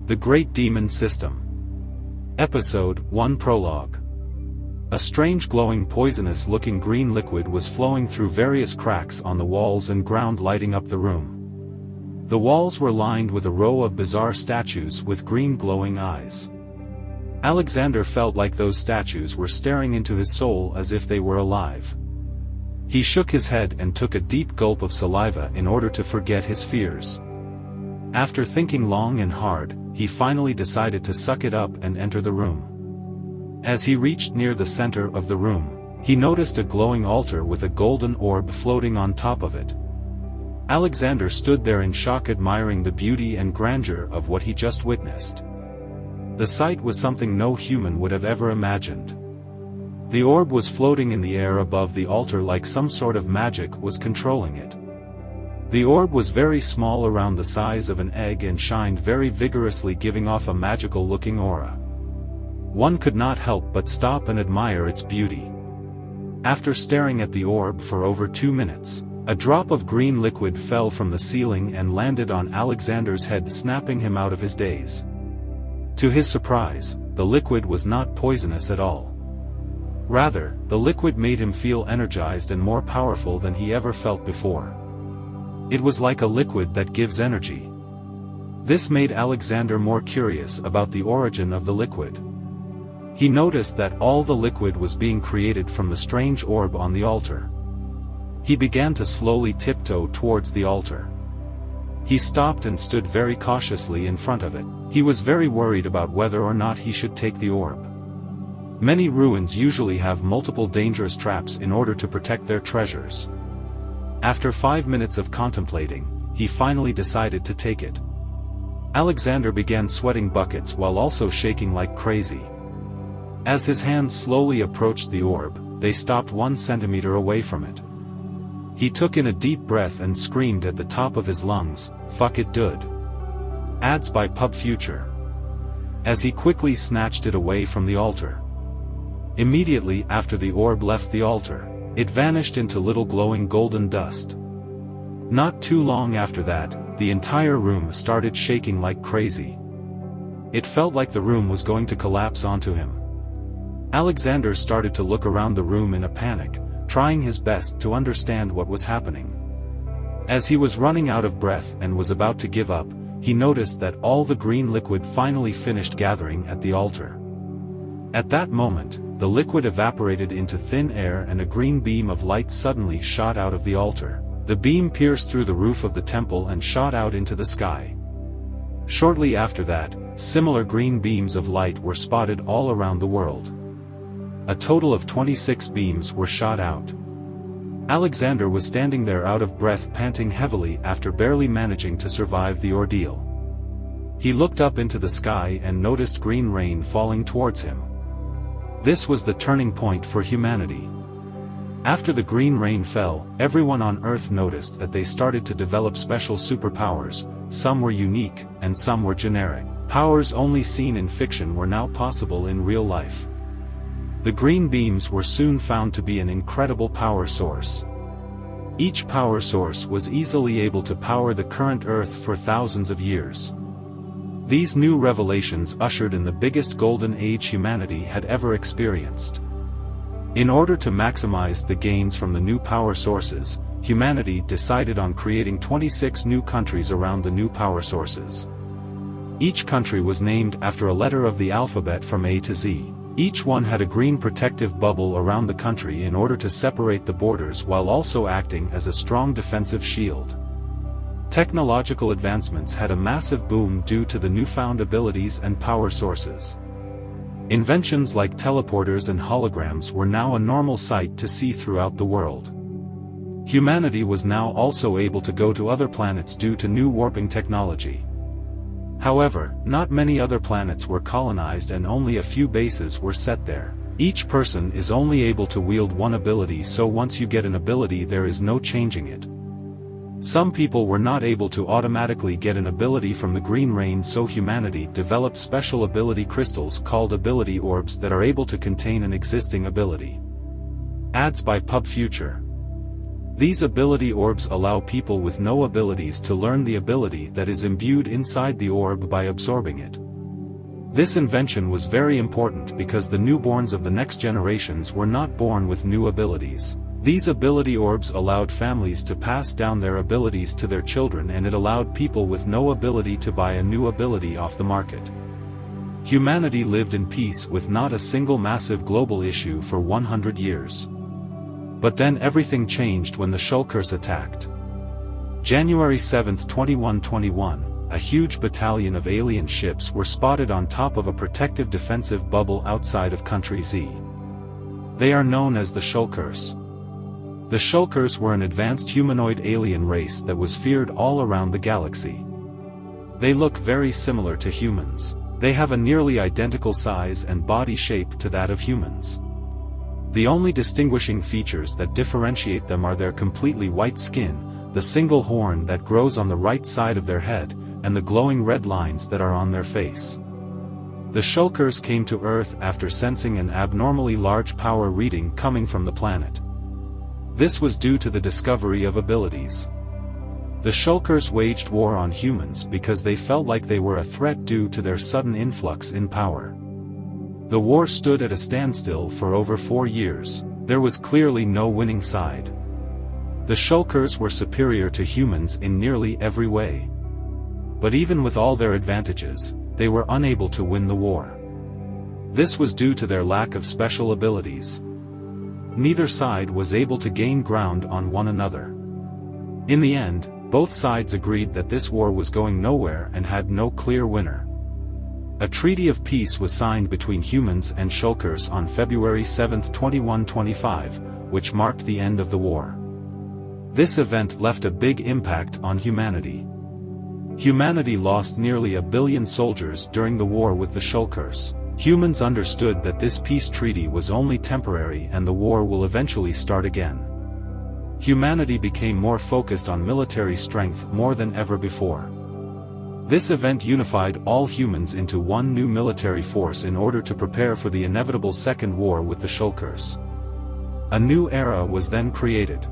The Great Demon System. Episode 1 Prologue. A strange glowing poisonous-looking green liquid was flowing through various cracks on the walls and ground, lighting up the room. The walls were lined with a row of bizarre statues with green glowing eyes. Alexander felt like those statues were staring into his soul as if they were alive. He shook his head and took a deep gulp of saliva in order to forget his fears. After thinking long and hard, he finally decided to suck it up and enter the room. As he reached near the center of the room, he noticed a glowing altar with a golden orb floating on top of it. Alexander stood there in shock, admiring the beauty and grandeur of what he just witnessed. The sight was something no human would have ever imagined. The orb was floating in the air above the altar like some sort of magic was controlling it. The orb was very small, around the size of an egg, and shined very vigorously, giving off a magical-looking aura. One could not help but stop and admire its beauty. After staring at the orb for over 2 minutes, a drop of green liquid fell from the ceiling and landed on Alexander's head, snapping him out of his daze. To his surprise, the liquid was not poisonous at all. Rather, the liquid made him feel energized and more powerful than he ever felt before. It was like a liquid that gives energy. This made Alexander more curious about the origin of the liquid. He noticed that all the liquid was being created from the strange orb on the altar. He began to slowly tiptoe towards the altar. He stopped and stood very cautiously in front of it. He was very worried about whether or not he should take the orb. Many ruins usually have multiple dangerous traps in order to protect their treasures. After 5 minutes of contemplating, he finally decided to take it. Alexander began sweating buckets while also shaking like crazy. As his hands slowly approached the orb, they stopped 1 centimeter away from it. He took in a deep breath and screamed at the top of his lungs, "Fuck it, dude." Ads by Pub Future. As he quickly snatched it away from the altar. Immediately after the orb left the altar, it vanished into little glowing golden dust. Not too long after that, the entire room started shaking like crazy. It felt like the room was going to collapse onto him. Alexander started to look around the room in a panic, trying his best to understand what was happening. As he was running out of breath and was about to give up, he noticed that all the green liquid finally finished gathering at the altar. At that moment, the liquid evaporated into thin air and a green beam of light suddenly shot out of the altar. The beam pierced through the roof of the temple and shot out into the sky. Shortly after that, similar green beams of light were spotted all around the world. A total of 26 beams were shot out. Alexander was standing there out of breath, panting heavily after barely managing to survive the ordeal. He looked up into the sky and noticed green rain falling towards him. This was the turning point for humanity. After the green rain fell, everyone on Earth noticed that they started to develop special superpowers. Some were unique, and some were generic. Powers only seen in fiction were now possible in real life. The green beams were soon found to be an incredible power source. Each power source was easily able to power the current Earth for thousands of years. These new revelations ushered in the biggest golden age humanity had ever experienced. In order to maximize the gains from the new power sources, humanity decided on creating 26 new countries around the new power sources. Each country was named after a letter of the alphabet from A to Z. Each one had a green protective bubble around the country in order to separate the borders while also acting as a strong defensive shield. Technological advancements had a massive boom due to the newfound abilities and power sources. Inventions like teleporters and holograms were now a normal sight to see throughout the world. Humanity was now also able to go to other planets due to new warping technology. However, not many other planets were colonized and only a few bases were set there. Each person is only able to wield one ability, so once you get an ability there is no changing it. Some people were not able to automatically get an ability from the green rain, so humanity developed special ability crystals called ability orbs that are able to contain an existing ability. Ads by Pub Future. These ability orbs allow people with no abilities to learn the ability that is imbued inside the orb by absorbing it. This invention was very important because the newborns of the next generations were not born with new abilities. These ability orbs allowed families to pass down their abilities to their children, and it allowed people with no ability to buy a new ability off the market. Humanity lived in peace with not a single massive global issue for 100 years. But then everything changed when the Shulkers attacked. January 7, 2121. A huge battalion of alien ships were spotted on top of a protective defensive bubble outside of Country Z. They are known as the Shulkers. The Shulkers were an advanced humanoid alien race that was feared all around the galaxy. They look very similar to humans. They have a nearly identical size and body shape to that of humans. The only distinguishing features that differentiate them are their completely white skin, the single horn that grows on the right side of their head, and the glowing red lines that are on their face. The Shulkers came to Earth after sensing an abnormally large power reading coming from the planet. This was due to the discovery of abilities. The Shulkers waged war on humans because they felt like they were a threat due to their sudden influx in power. The war stood at a standstill for over 4 years. There was clearly no winning side. The Shulkers were superior to humans in nearly every way. But even with all their advantages, they were unable to win the war. This was due to their lack of special abilities. Neither side was able to gain ground on one another. In the end, both sides agreed that this war was going nowhere and had no clear winner. A treaty of peace was signed between humans and Shulkers on February 7, 2125, which marked the end of the war. This event left a big impact on humanity. Humanity lost nearly 1 billion soldiers during the war with the Shulkers. Humans understood that this peace treaty was only temporary and the war will eventually start again. Humanity became more focused on military strength more than ever before. This event unified all humans into one new military force in order to prepare for the inevitable second war with the Shulkers. A new era was then created.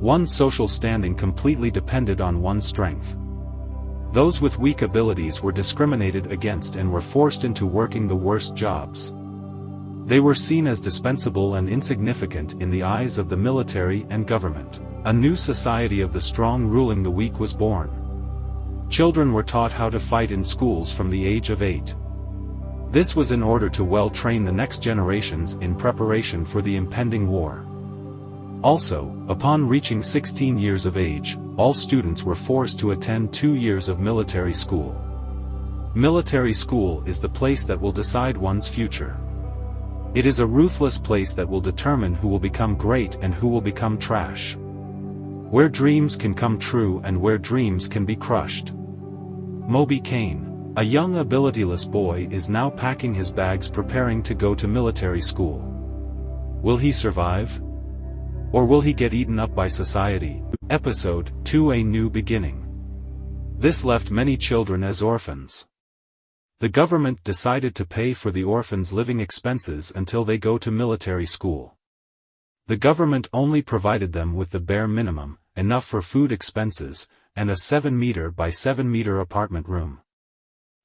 One social standing completely depended on one's strength. Those with weak abilities were discriminated against and were forced into working the worst jobs. They were seen as dispensable and insignificant in the eyes of the military and government. A new society of the strong ruling the weak was born. Children were taught how to fight in schools from the age of 8. This was in order to well train the next generations in preparation for the impending war. Also, upon reaching 16 years of age, all students were forced to attend 2 years of military school. Military school is the place that will decide one's future. It is a ruthless place that will determine who will become great and who will become trash. Where dreams can come true and where dreams can be crushed. Moby Kane, a young abilityless boy, is now packing his bags preparing to go to military school. Will he survive? Or will he get eaten up by society? Episode 2: A New Beginning. This left many children as orphans. The government decided to pay for the orphans' living expenses until they go to military school. The government only provided them with the bare minimum, enough for food expenses, and a 7-meter by 7-meter apartment room.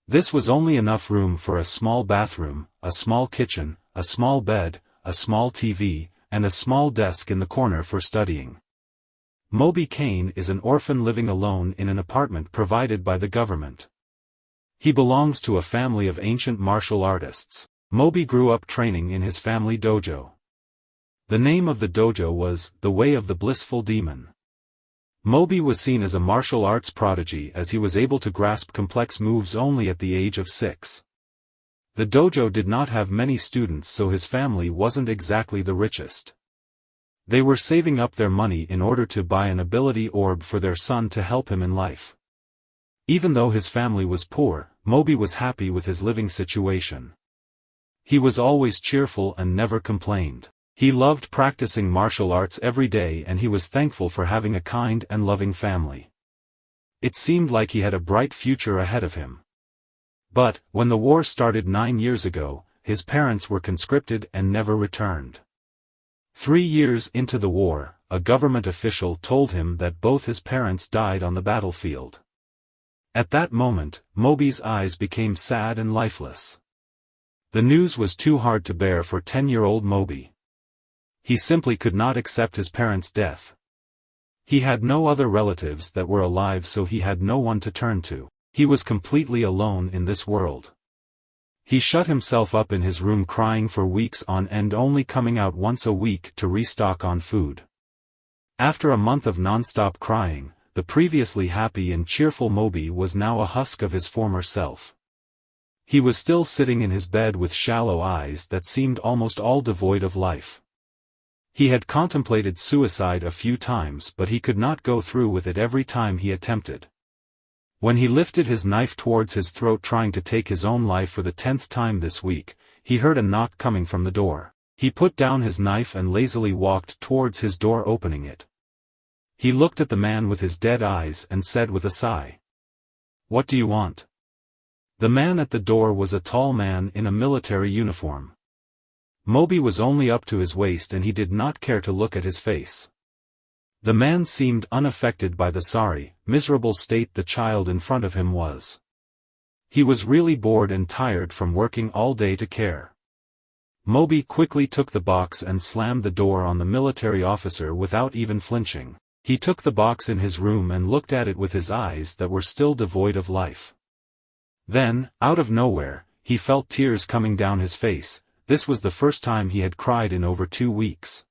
This was only enough room for a small bathroom, a small kitchen, a small bed, a small TV, and a small desk in the corner for studying. Moby Kane is an orphan living alone in an apartment provided by the government. He belongs to a family of ancient martial artists. Moby grew up training in his family dojo. The name of the dojo was The Way of the Blissful Demon. Moby was seen as a martial arts prodigy as he was able to grasp complex moves only at the age of 6. The dojo did not have many students, so his family wasn't exactly the richest. They were saving up their money in order to buy an ability orb for their son to help him in life. Even though his family was poor, Moby was happy with his living situation. He was always cheerful and never complained. He loved practicing martial arts every day and he was thankful for having a kind and loving family. It seemed like he had a bright future ahead of him. But, when the war started 9 years ago, his parents were conscripted and never returned. 3 years into the war, a government official told him that both his parents died on the battlefield. At that moment, Moby's eyes became sad and lifeless. The news was too hard to bear for 10-year-old Moby. He simply could not accept his parents' death. He had no other relatives that were alive, so he had no one to turn to. He was completely alone in this world. He shut himself up in his room crying for weeks on end, only coming out once a week to restock on food. After a month of non-stop crying, the previously happy and cheerful Moby was now a husk of his former self. He was still sitting in his bed with shallow eyes that seemed almost all devoid of life. He had contemplated suicide a few times, but he could not go through with it every time he attempted. When he lifted his knife towards his throat trying to take his own life for the 10th time this week, he heard a knock coming from the door. He put down his knife and lazily walked towards his door, opening it. He looked at the man with his dead eyes and said with a sigh, "What do you want?" The man at the door was a tall man in a military uniform. Moby was only up to his waist and he did not care to look at his face. The man seemed unaffected by the sorry, miserable state the child in front of him was. He was really bored and tired from working all day to care. Moby quickly took the box and slammed the door on the military officer without even flinching. He took the box in his room and looked at it with his eyes that were still devoid of life. Then, out of nowhere, he felt tears coming down his face. This was the first time he had cried in over 2 weeks.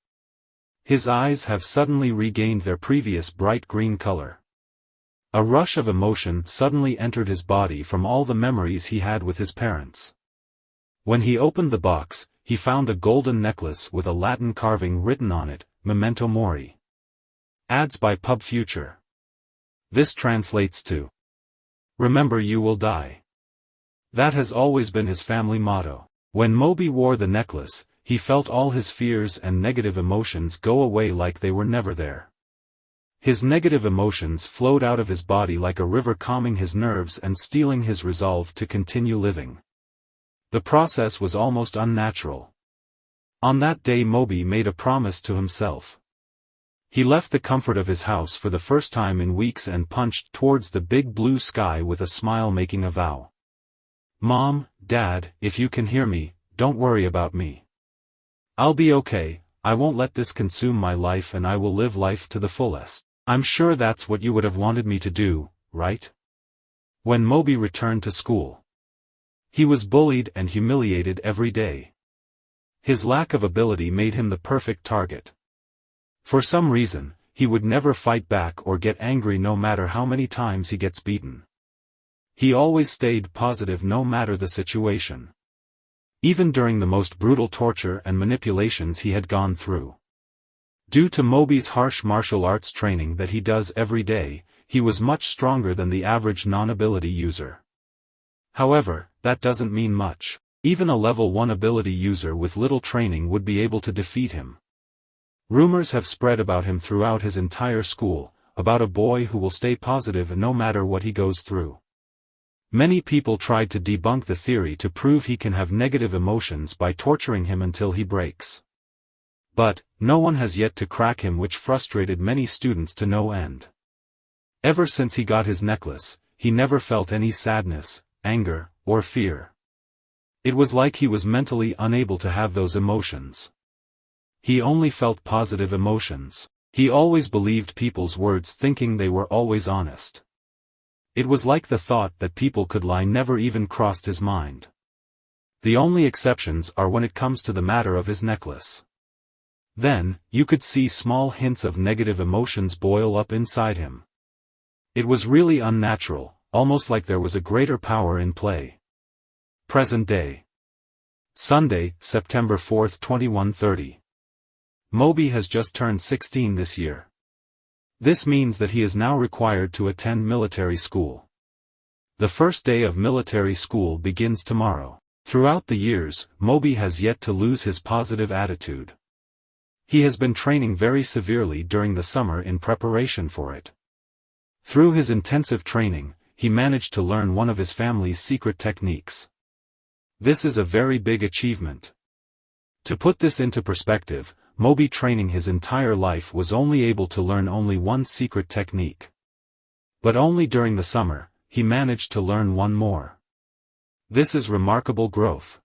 His eyes have suddenly regained their previous bright green color. A rush of emotion suddenly entered his body from all the memories he had with his parents. When he opened the box, he found a golden necklace with a Latin carving written on it, Memento Mori. Ads by Pub Future. This translates to, "Remember you will die." That has always been his family motto. When Moby wore the necklace, he felt all his fears and negative emotions go away like they were never there. His negative emotions flowed out of his body like a river, calming his nerves and stealing his resolve to continue living. The process was almost unnatural. On that day Moby made a promise to himself. He left the comfort of his house for the first time in weeks and punched towards the big blue sky with a smile, making a vow. "Mom, Dad, if you can hear me, don't worry about me. I'll be okay, I won't let this consume my life and I will live life to the fullest." I'm sure that's what you would have wanted me to do, right? When Moby returned to school, he was bullied and humiliated every day. His lack of ability made him the perfect target. For some reason, he would never fight back or get angry no matter how many times he gets beaten. He always stayed positive no matter the situation. Even during the most brutal torture and manipulations he had gone through. Due to Moby's harsh martial arts training that he does every day, he was much stronger than the average non-ability user. However, that doesn't mean much. Even a level 1 ability user with little training would be able to defeat him. Rumors have spread about him throughout his entire school, about a boy who will stay positive no matter what he goes through. Many people tried to debunk the theory to prove he can have negative emotions by torturing him until he breaks. But, no one has yet to crack him, which frustrated many students to no end. Ever since he got his necklace, he never felt any sadness, anger, or fear. It was like he was mentally unable to have those emotions. He only felt positive emotions. He always believed people's words, thinking they were always honest. It was like the thought that people could lie never even crossed his mind. The only exceptions are when it comes to the matter of his necklace. Then, you could see small hints of negative emotions boil up inside him. It was really unnatural, almost like there was a greater power in play. Present day. Sunday, September 4, 2130. Moby has just turned 16 this year. This means that he is now required to attend military school. The first day of military school begins tomorrow. Throughout the years, Moby has yet to lose his positive attitude. He has been training very severely during the summer in preparation for it. Through his intensive training, he managed to learn one of his family's secret techniques. This is a very big achievement. To put this into perspective, Moby, training his entire life, was only able to learn only one secret technique. But only during the summer, he managed to learn one more. This is remarkable growth.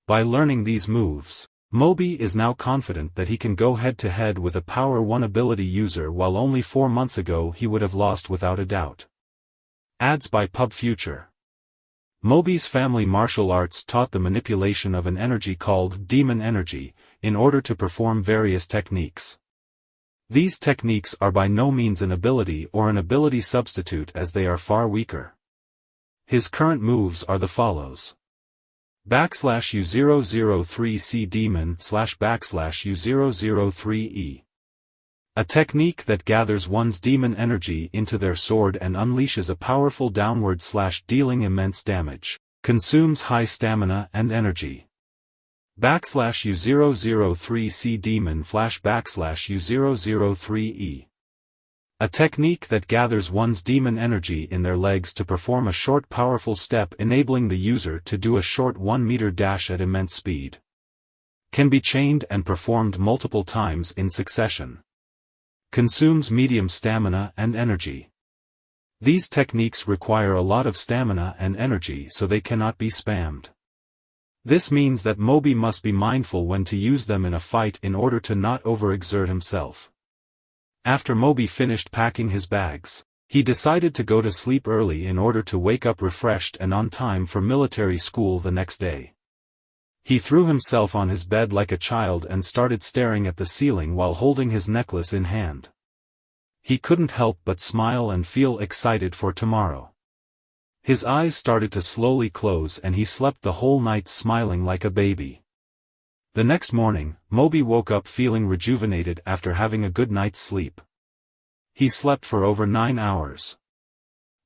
By learning these moves, Moby is now confident that he can go head-to-head with a Power 1 ability user, while only 4 months ago he would have lost without a doubt. Ads by Pub Future. Moby's family martial arts taught the manipulation of an energy called demon energy, in order to perform various techniques. These techniques are by no means an ability or an ability substitute, as they are far weaker. His current moves are the follows. /U003C Demon /U003E. A technique that gathers one's demon energy into their sword and unleashes a powerful downward slash, dealing immense damage. Consumes high stamina and energy. /U003C Demon /U003E. A technique that gathers one's demon energy in their legs to perform a short powerful step, enabling the user to do a short 1-meter dash at immense speed. Can be chained and performed multiple times in succession. Consumes medium stamina and energy. These techniques require a lot of stamina and energy, so they cannot be spammed. This means that Moby must be mindful when to use them in a fight in order to not overexert himself. After Moby finished packing his bags, he decided to go to sleep early in order to wake up refreshed and on time for military school the next day. He threw himself on his bed like a child and started staring at the ceiling while holding his necklace in hand. He couldn't help but smile and feel excited for tomorrow. His eyes started to slowly close and he slept the whole night smiling like a baby. The next morning, Moby woke up feeling rejuvenated after having a good night's sleep. He slept for over 9 hours.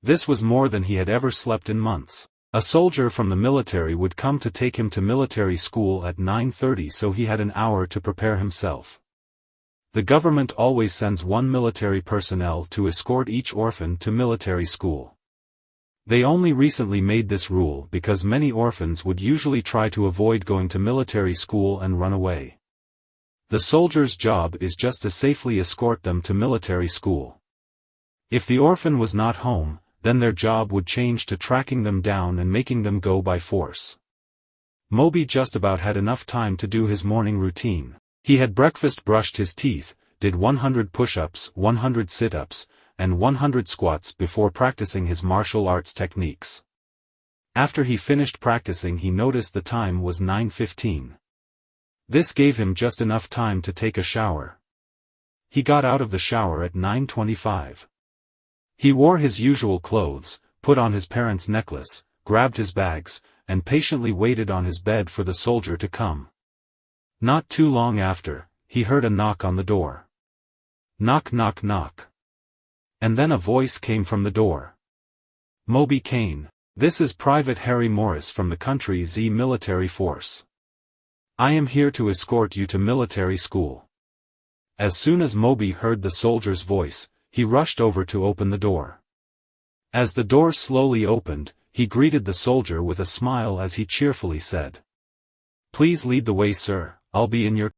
This was more than he had ever slept in months. A soldier from the military would come to take him to military school at 9:30, so he had an hour to prepare himself. The government always sends one military personnel to escort each orphan to military school. They only recently made this rule because many orphans would usually try to avoid going to military school and run away. The soldier's job is just to safely escort them to military school. If the orphan was not home, then their job would change to tracking them down and making them go by force. Moby just about had enough time to do his morning routine. He had breakfast, brushed his teeth, did 100 push-ups, 100 sit-ups, and 100 squats before practicing his martial arts techniques. After he finished practicing, he noticed the time was 9:15. This gave him just enough time to take a shower. He got out of the shower at 9:25. He wore his usual clothes, put on his parents' necklace, grabbed his bags, and patiently waited on his bed for the soldier to come. Not too long after, he heard a knock on the door. Knock, knock, knock. And then a voice came from the door. Moby Kane, this is Private Harry Morris from the Country Z Military Force. I am here to escort you to military school. As soon as Moby heard the soldier's voice, he rushed over to open the door. As the door slowly opened, he greeted the soldier with a smile as he cheerfully said, "Please lead the way, sir, I'll be in your